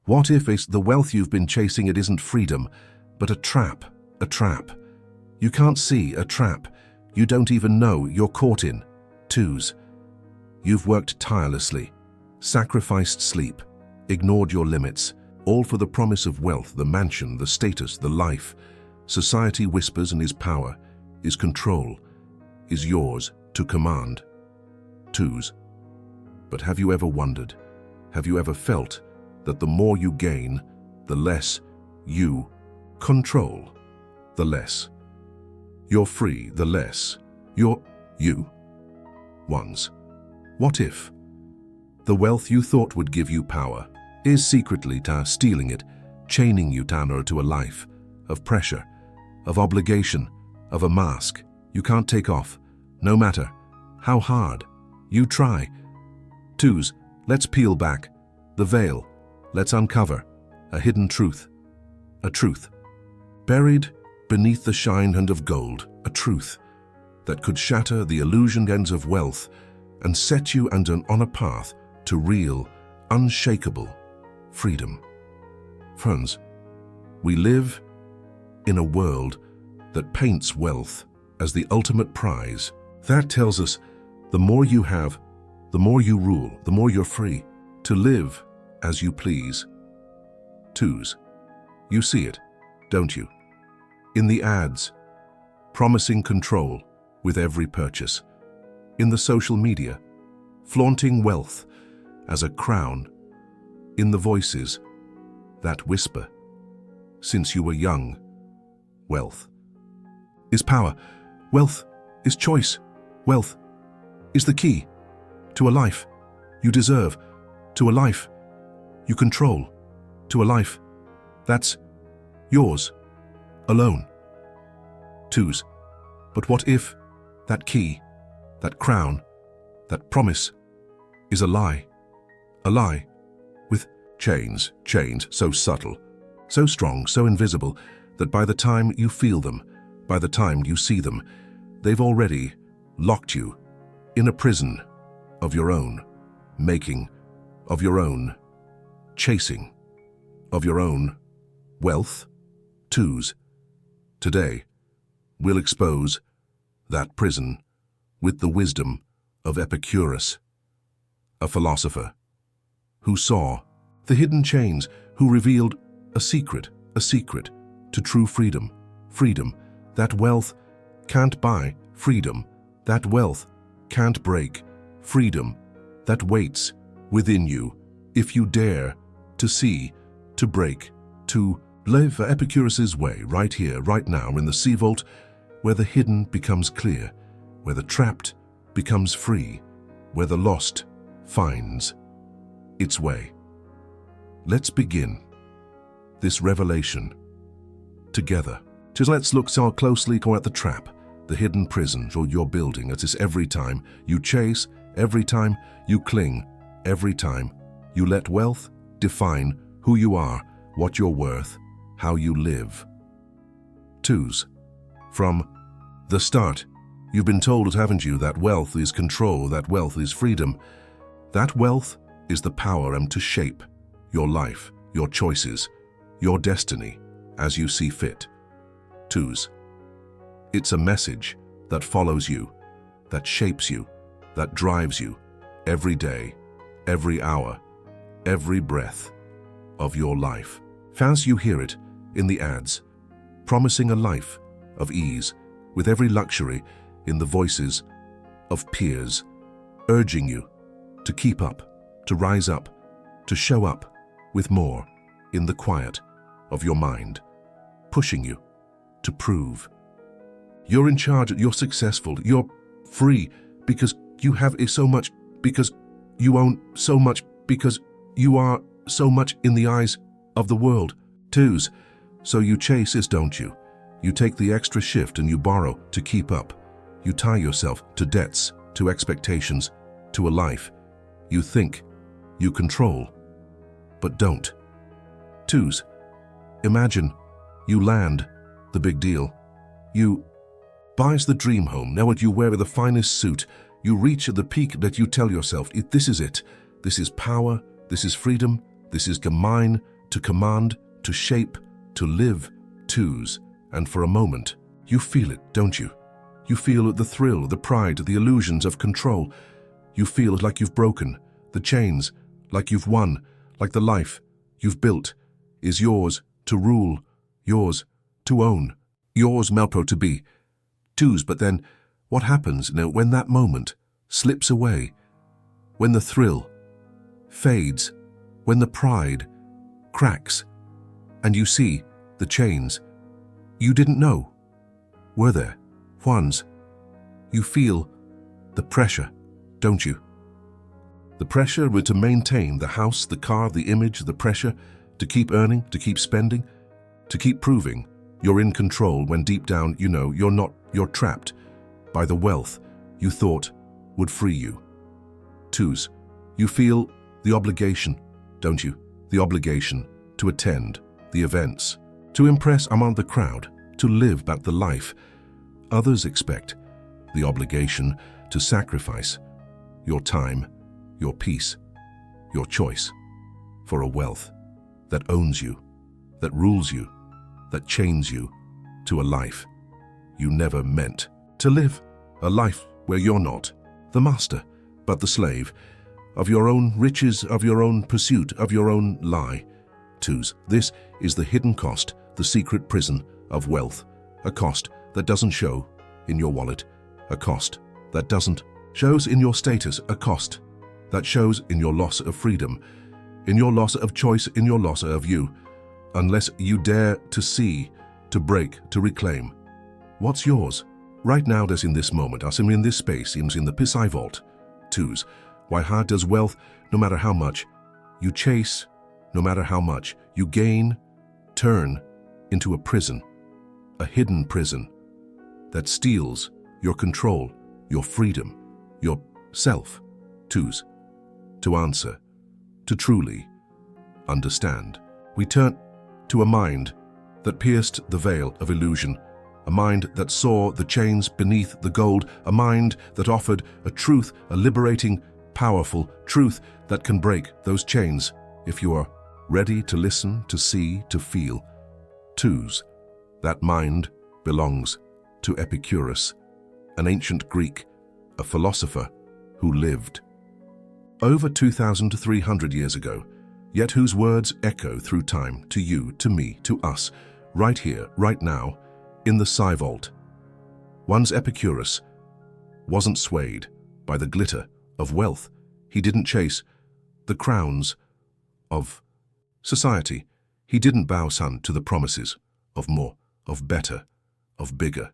What if it's the wealth you've been chasing? It isn't freedom, but a trap, a trap. You can't see a trap. You don't even know you're caught in. Twos. You've worked tirelessly, sacrificed sleep, ignored your limits, all for the promise of wealth, the mansion, the status, the life. Society whispers and is power, is control, is yours to command. Twos. But have you ever wondered, have you ever felt that the more you gain, the less you control, the less you're free, the less you're you? Ones. What if the wealth you thought would give you power is secretly stealing it, chaining you down to a life of pressure, of obligation, of a mask you can't take off, no matter how hard you try? Twos, let's peel back the veil. Let's uncover a hidden truth. A truth buried beneath the shine and of gold. A truth that could shatter the illusioned ends of wealth and set you on a path to real, unshakable freedom. Friends, we live in a world that paints wealth as the ultimate prize. That tells us the more you have, the more you rule, the more you're free to live as you please. Twos. You see it, don't you? In the ads, promising control with every purchase. In the social media, flaunting wealth as a crown. In the voices that whisper, since you were young, wealth is power, wealth is choice, wealth is the key to a life you deserve, to a life you control, to a life that's yours alone. Twos. But what if that key, that crown, that promise is a lie? A lie with chains so subtle, so strong, so invisible that by the time you feel them, by the time you see them, they've already locked you in a prison of your own making, of your own chasing, of your own wealth. Twos. Today, we'll expose that prison with the wisdom of Epicurus, a philosopher who saw the hidden chains, who revealed a secret to true freedom. Freedom that wealth can't buy, freedom that wealth can't break, freedom that waits within you if you dare to see, to break, to live Epicurus's way, right here, right now, in the PSYVAULT, where the hidden becomes clear, where the trapped becomes free, where the lost finds its way. Let's begin this revelation together. Just let's look so closely at the trap, the hidden prison you're building. It is every time you chase, every time you cling, every time you let wealth define who you are, what you're worth, how you live. Twos. From the start, you've been told, haven't you, that wealth is control, that wealth is freedom. That wealth is the power to shape your life, your choices, your destiny as you see fit. Twos. It's a message that follows you, that shapes you, that drives you every day, every hour, every breath of your life. As you hear it in the ads, promising a life of ease with every luxury, in the voices of peers, urging you to keep up, to rise up, to show up with more in the quiet of your mind, pushing you to prove you're in charge, you're successful, you're free because you have so much, because you own so much, because you are so much in the eyes of the world. Twos. So you chase this, don't you? You take the extra shift and you borrow to keep up. You tie yourself to debts, to expectations, to a life you think you control, but don't. Twos. Imagine you land the big deal. You buys the dream home. Now you wear the finest suit. You reach the peak that you tell yourself, this is it. This is power. This is freedom. This is mine. to command, to shape, to live, twos, and for a moment, you feel it, don't you? You feel the thrill, the pride, the illusions of control. You feel like you've broken the chains, like you've won, like the life you've built is yours to rule, yours to own, yours, Melpro, to be. Twos, but then what happens when that moment slips away, when the thrill fades, when the pride cracks, and you see the chains you didn't know were there once? You feel the pressure, don't you? The pressure to maintain the house, the car, the image, the pressure to keep earning, to keep spending, to keep proving you're in control when deep down you know you're not, you're trapped by the wealth you thought would free you. Twos, you feel the obligation, don't you? The obligation to attend the events, to impress among the crowd, to live back the life others expect, the obligation to sacrifice your time, your peace, your choice for a wealth that owns you, that rules you, that chains you to a life you never meant to live, a life where you're not the master, but the slave of your own riches, of your own pursuit, of your own lie. Twos, this is the hidden cost, the secret prison of wealth, a cost that doesn't show in your wallet, a cost that doesn't shows in your status, a cost that shows in your loss of freedom, in your loss of choice, in your loss of you, unless you dare to see, to break, to reclaim what's yours. Right now, there's in this moment, as in this space, in the PSYVAULT. Twos, why hard does wealth, no matter how much you chase, no matter how much you gain, turn into a prison, a hidden prison that steals your control, your freedom, your self. Twos, to answer, to truly understand, we turn to a mind that pierced the veil of illusion, a mind that saw the chains beneath the gold, a mind that offered a truth, a liberating, powerful truth that can break those chains if you are ready to listen, to see, to feel. Twos, that mind belongs to Epicurus, an ancient Greek, a philosopher who lived over 2,300 years ago, yet whose words echo through time to you, to me, to us, right here, right now, in the PSYVAULT. Once Epicurus wasn't swayed by the glitter of wealth. He didn't chase the crowns of society. He didn't bow to the promises of more, of better, of bigger.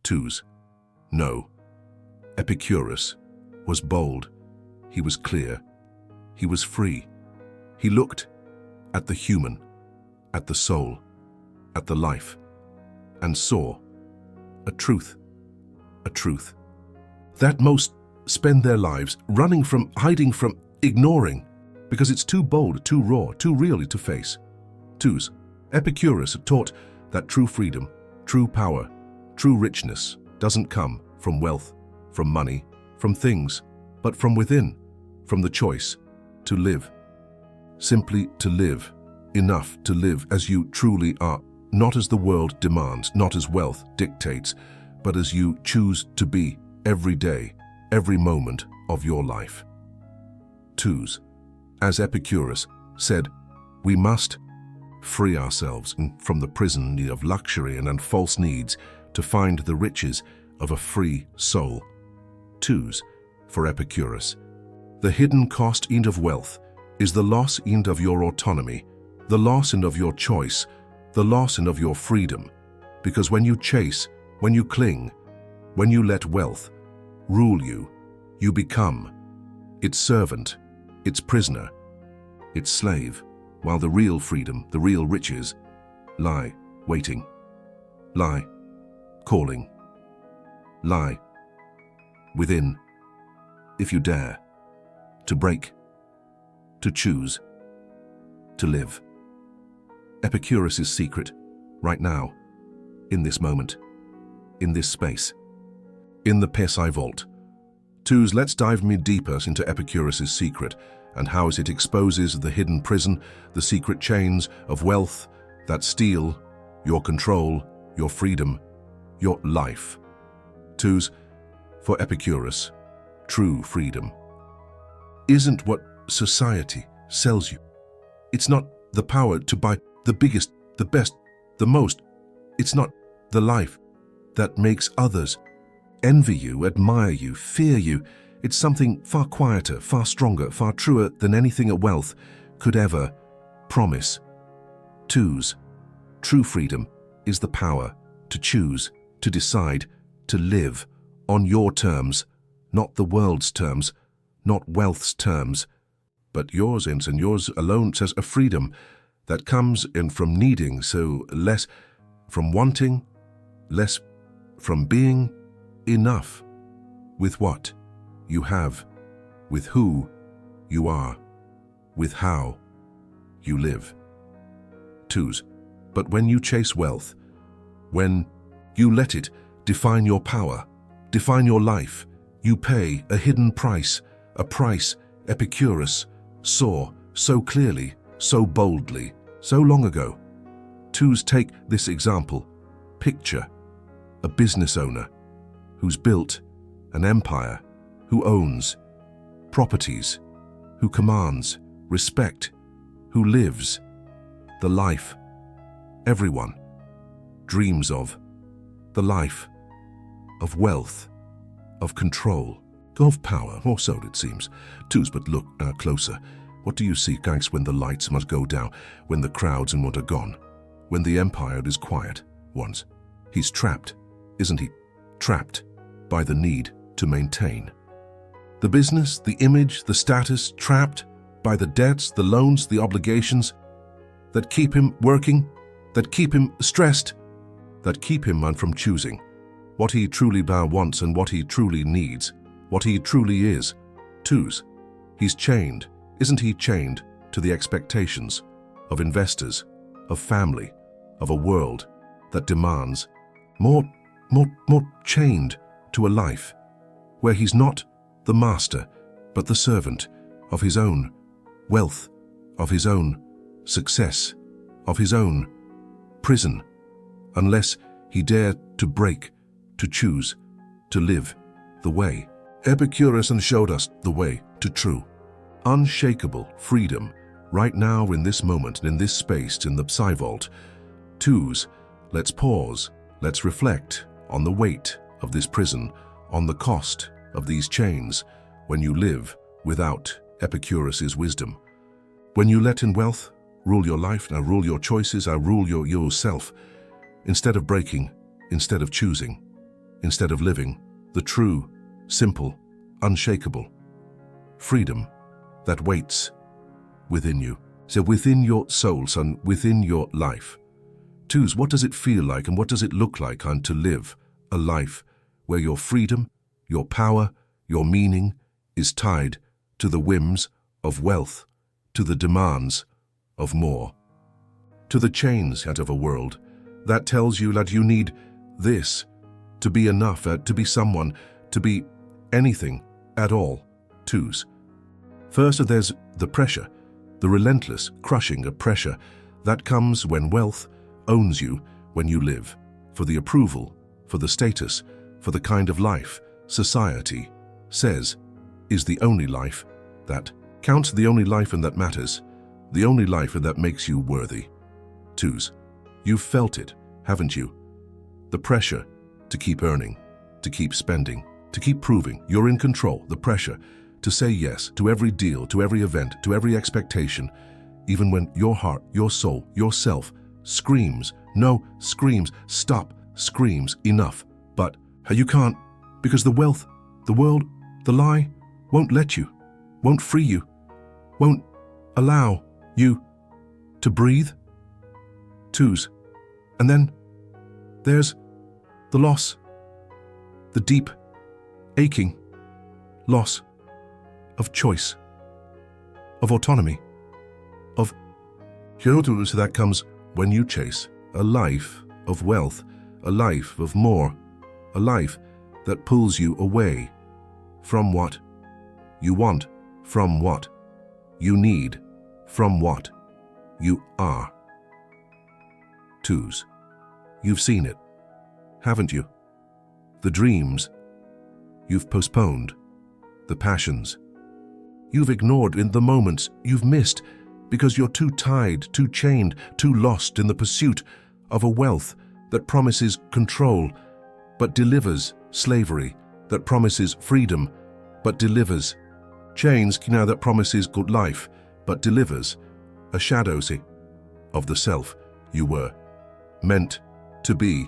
Twos, no. Epicurus was bold. He was clear. He was free. He looked at the human, at the soul, at the life, and saw a truth that most spend their lives running from, hiding from, ignoring, because it's too bold, too raw, too real to face. Twos, Epicurus taught that true freedom, true power, true richness doesn't come from wealth, from money, from things, but from within, from the choice to live. Simply to live, enough to live as you truly are, not as the world demands, not as wealth dictates, but as you choose to be every day, every moment of your life. Twos, as Epicurus said, we must free ourselves from the prison of luxury and false needs to find the riches of a free soul. Twos, for Epicurus, the hidden cost of wealth is the loss of your autonomy, the loss of your choice, the loss of your freedom. Because when you chase, when you cling, when you let wealth rule you, you become its servant, its prisoner, its slave, while the real freedom, the real riches, lie waiting, lie calling, lie within, if you dare to break, to choose, to live. Epicurus's secret, right now, in this moment, in this space, in the PSYVAULT. Twos, let's dive deeper into Epicurus's secret and how it exposes the hidden prison, the secret chains of wealth that steal your control, your freedom, your life. 2's, for Epicurus, true freedom isn't what society sells you. It's not the power to buy the biggest, the best, the most. It's not the life that makes others envy you, admire you, fear you. It's something far quieter, far stronger, far truer than anything a wealth could ever promise. 2's, true freedom is the power to choose, to decide, to live on your terms, not the world's terms, not wealth's terms, but yours, and yours alone. Says a freedom that comes in from needing, so less from wanting, less from being enough with what you have, with who you are, with how you live. 2's, but when you chase wealth, when you let it define your power, define your life, you pay a hidden price, a price Epicurus saw so clearly, so boldly, so long ago. 2's, take this example. Picture a business owner who's built an empire, who owns properties, who commands respect, who lives the life everyone dreams of, the life of wealth, of control, of power, or so it seems. 2's, but look closer. What do you see, gangs, when the lights must go down, when the crowds and what are gone, when the empire is quiet once? He's trapped, isn't he? Trapped by the need to maintain. The business, the image, the status, trapped by the debts, the loans, the obligations that keep him working, that keep him stressed, that keep him from choosing what he truly wants and what he truly needs, what he truly is. 2's, he's chained, isn't he chained to the expectations of investors, of family, of a world that demands more chained to a life where he's not the master, but the servant of his own wealth, of his own success, of his own prison, unless he dare to break, to choose, to live the way Epicurus showed us, the way to true, unshakable freedom, right now in this moment, in this space, in the PSYVAULT. 2's, let's pause, let's reflect on the weight of this prison, on the cost of these chains, when you live without Epicurus's wisdom. When you let in wealth rule your life, now rule your choices, now rule yourself, instead of breaking, instead of choosing, instead of living the true, simple, unshakable freedom that waits within you. So within your soul, son, within your life. 2's, what does it feel like and what does it look like to live a life where your freedom, your power, your meaning is tied to the whims of wealth, to the demands of more, to the chains out of a world that tells you that you need this to be enough, to be someone, to be anything at all. 2's. First, there's the pressure, the relentless, crushing pressure that comes when wealth owns you, when you live for the approval, for the status, for the kind of life society says is the only life that counts, the only life and that matters, the only life and that makes you worthy. 2's. You've felt it, haven't you? The pressure to keep earning, to keep spending, to keep proving you're in control, the pressure to say yes to every deal, to every event, to every expectation, even when your heart, your soul, yourself screams, no, screams, stop, screams, enough. But you can't, because the wealth, the world, the lie won't let you, won't free you, won't allow you to breathe. 2's. And then there's the loss, the deep, aching loss of choice, of autonomy, of so that comes when you chase a life of wealth, a life of more, a life that pulls you away from what you want, from what You need from what you are. Twos. You've seen it, haven't you? The dreams you've postponed, the passions you've ignored, in the moments you've missed because you're too tied, too chained, too lost in the pursuit of a wealth that promises control but delivers slavery, that promises freedom but delivers chains, now that promises good life but delivers a shadow of the self you were meant to be,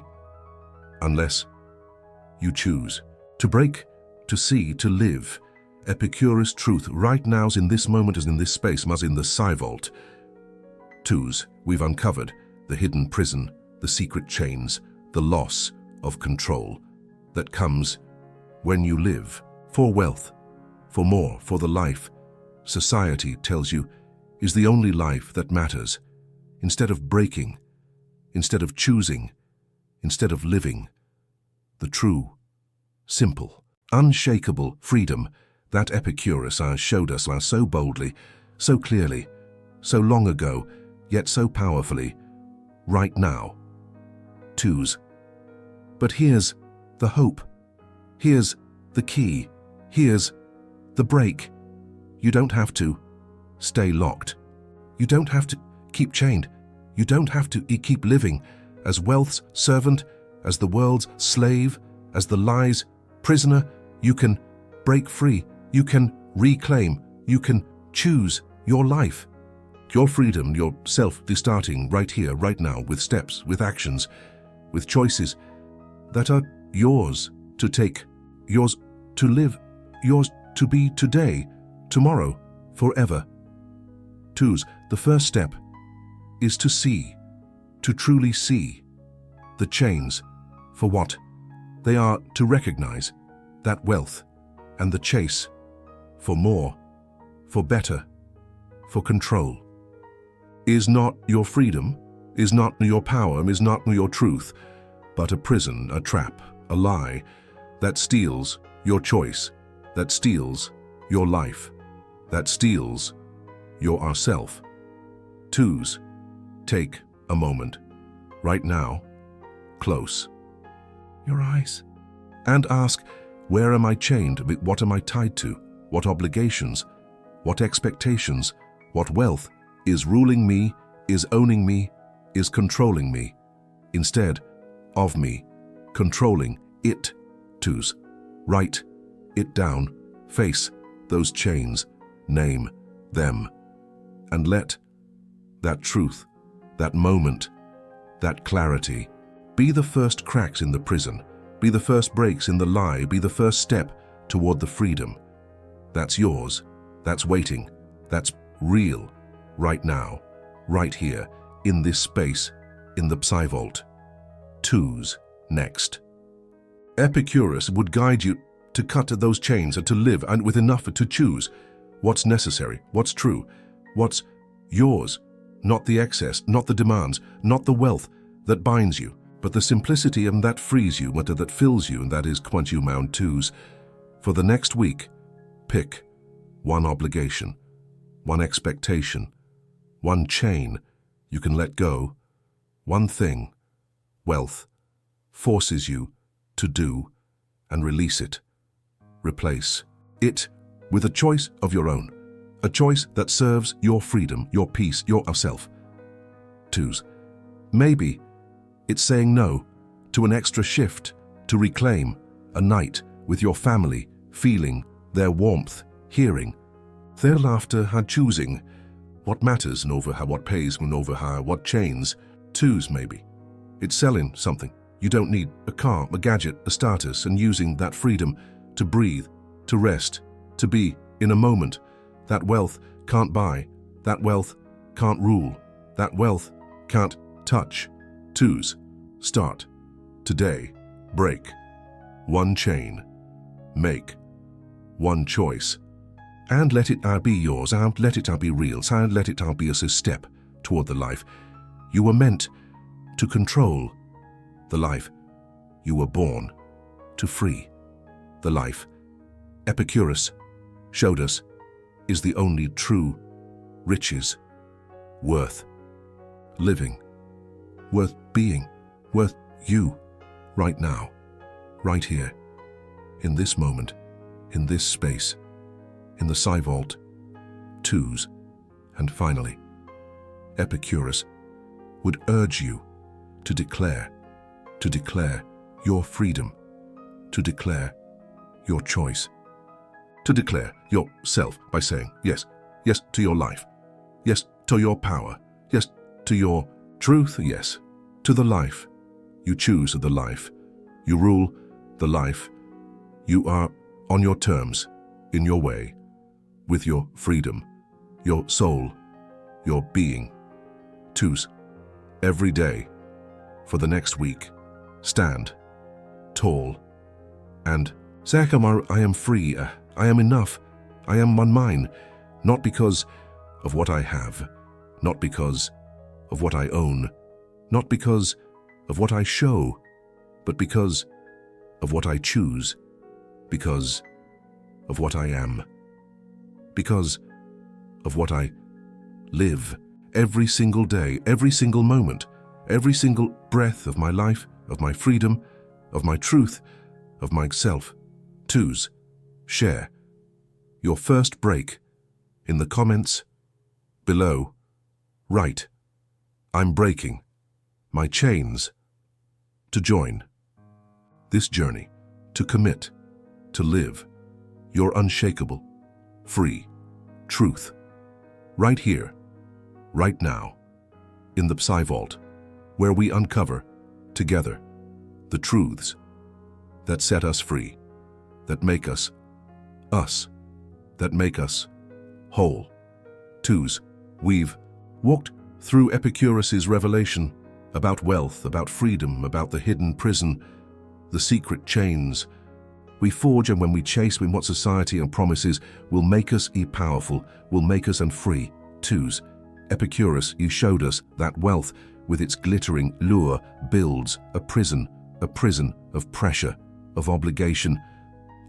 unless you choose to break, to see, to live. Epicurus truth right now's in this moment, as in this space, as in the PSYVAULT. Twos, we've uncovered the hidden prison, the secret chains, the loss of control that comes when you live for wealth, for more, for the life society tells you is the only life that matters. Instead of breaking, instead of choosing, instead of living, the true, simple, unshakable freedom that Epicurus showed us so boldly, so clearly, so long ago, yet so powerfully, right now. Twos. But here's the hope. Here's the key. Here's the break. You don't have to stay locked. You don't have to keep chained. You don't have to keep living as wealth's servant, as the world's slave, as the lie's prisoner. You can break free. You can reclaim. You can choose your life. Your freedom, your self, starting right here, right now, with steps, with actions, with choices that are yours to take, yours to live, yours to be today, tomorrow, forever. Twos, the first step is to see, to truly see the chains for what they are, to recognize that wealth and the chase for more, for better, for control is not your freedom, is not your power, is not your truth, but a prison, a trap, a lie that steals your choice, that steals your life, that steals your ourself. Twos, take a moment, right now, close your eyes, and ask, where am I chained? What am I tied to? What obligations? What expectations? What wealth is ruling me, is owning me, is controlling me, instead of me controlling it? Twos, write it down, face those chains, name them, and let that truth, that moment, that clarity be the first cracks in the prison, be the first breaks in the lie, be the first step toward the freedom that's yours, that's waiting, that's real, right now, right here, in this space, in the PSYVAULT. Twos, next. Epicurus would guide you to cut those chains and to live, and with enough to choose what's necessary, what's true, what's yours, not the excess, not the demands, not the wealth that binds you, but the simplicity and that frees you, that fills you, and that is quant you mount. Twos. For the next week, pick one obligation, one expectation, one chain you can let go, one thing wealth forces you to do, and release it. Replace it with a choice of your own, a choice that serves your freedom, your peace, your self. Twos. Maybe it's saying no to an extra shift to reclaim a night with your family, feeling their warmth, hearing their laughter, and choosing what matters and over what pays and over what chains. Twos, maybe it's selling something you don't need, a car, a gadget, a status, and using that freedom to breathe, to rest, to be in a moment that wealth can't buy, that wealth can't rule, that wealth can't touch. Twos, start today, break one chain, make one choice, and let it be yours, and let it be real, and let it be a step toward the life you were meant to control, the life you were born to free, the life Epicurus showed us is the only true riches, worth living, worth being, worth you, right now, right here, in this moment, in this space, in the PSYVAULT, twos, and finally, Epicurus would urge you to declare your freedom, to declare your choice, to declare yourself by saying yes, yes to your life, yes to your power, yes to your truth, yes to the life. You choose the life, you rule the life, you are on your terms, in your way, with your freedom, your soul, your being. Twos, every day, for the next week, stand tall and say, I am free, I am enough, I am mine, not because of what I have, not because of what I own, not because of what I show, but because of what I choose, because of what I am, because of what I live every single day, every single moment, every single breath of my life, of my freedom, of my truth, of myself. Twos, share your first break in the comments below. Write, I'm breaking my chains, to join this journey, to commit, to live your unshakable, free truth, right here, right now, in the PSYVAULT, where we uncover, together, the truths that set us free, that make us, that make us whole. Twos, we've walked through Epicurus's revelation about wealth, about freedom, about the hidden prison, the secret chains we forge, and when we chase in what society and promises will make us powerful, will make us free. Twos, Epicurus, you showed us that wealth with its glittering lure builds a prison of pressure, of obligation,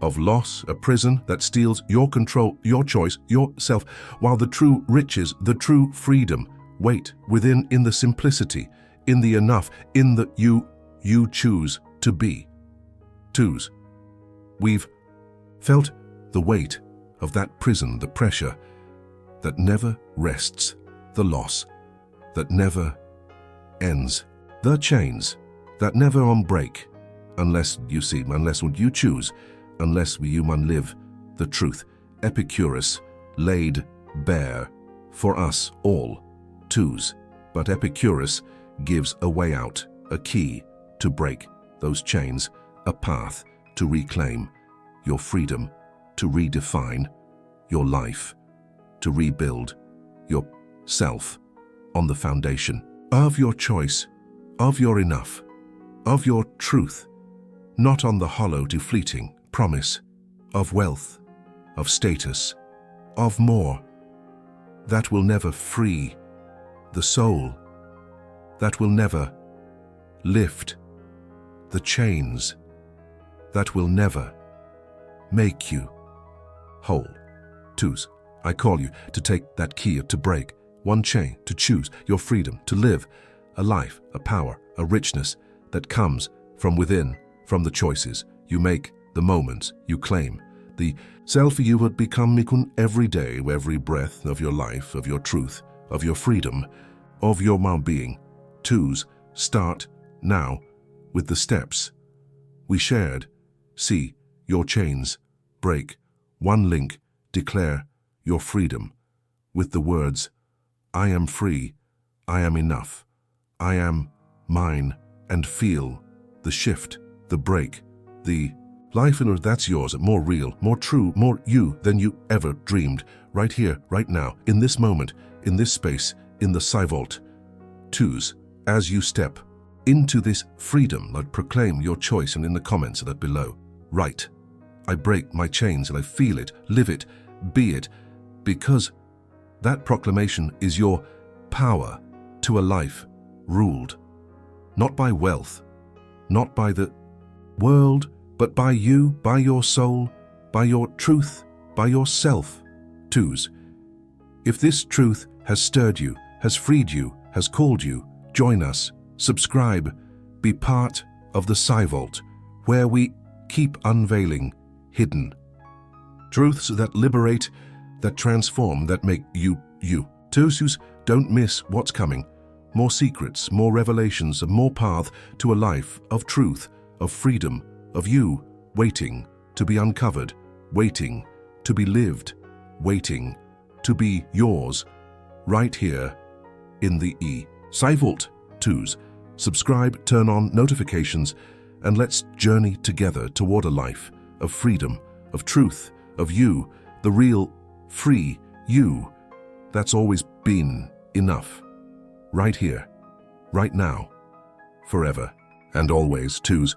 of loss, a prison that steals your control, your choice, yourself, while the true riches, the true freedom, wait within, in the simplicity, in the enough, in the you choose to be. Twos, we've felt the weight of that prison, the pressure that never rests, the loss that never ends, the chains that never unbreak, unless you see, unless you choose, unless you live the truth Epicurus laid bare for us all. Twos, but Epicurus gives a way out, a key to break those chains, a path to reclaim your freedom, to redefine your life, to rebuild yourself on the foundation of your choice, of your enough, of your truth, not on the hollow, fleeting promise of wealth, of status, of more, that will never free the soul, that will never lift the chains, that will never make you whole. Twos, I call you to take that key, to break one chain, to choose your freedom, to live a life, a power, a richness that comes from within, from the choices you make, the moments you claim, the self you would become every day, every breath of your life, of your truth, of your freedom, of your well-being. Twos, start now with the steps we shared. See your chains break, one link, declare your freedom with the words, I am free, I am enough, I am mine, and feel the shift, the break, the life in that's yours, more real, more true, more you than you ever dreamed, right here, right now, in this moment, in this space, in the PSYVAULT. Twos, as you step into this freedom, proclaim your choice, and in the comments that below, write, I break my chains and I feel it, live it, be it, because that proclamation is your power to a life ruled, not by wealth, not by the world, but by you, by your soul, by your truth, by yourself. Twos, if this truth has stirred you, has freed you, has called you. Join us, subscribe, be part of the PSYVAULT, where we keep unveiling hidden truths that liberate, that transform, that make you, you. Tosus, don't miss what's coming. More secrets, more revelations, more path to a life of truth, of freedom, of you, waiting to be uncovered, waiting to be lived, waiting to be yours, right here in the PSYVAULT 2s. Subscribe, turn on notifications, and let's journey together toward a life of freedom, of truth, of you, the real, free you that's always been enough. Right here, right now, forever, and always, 2s.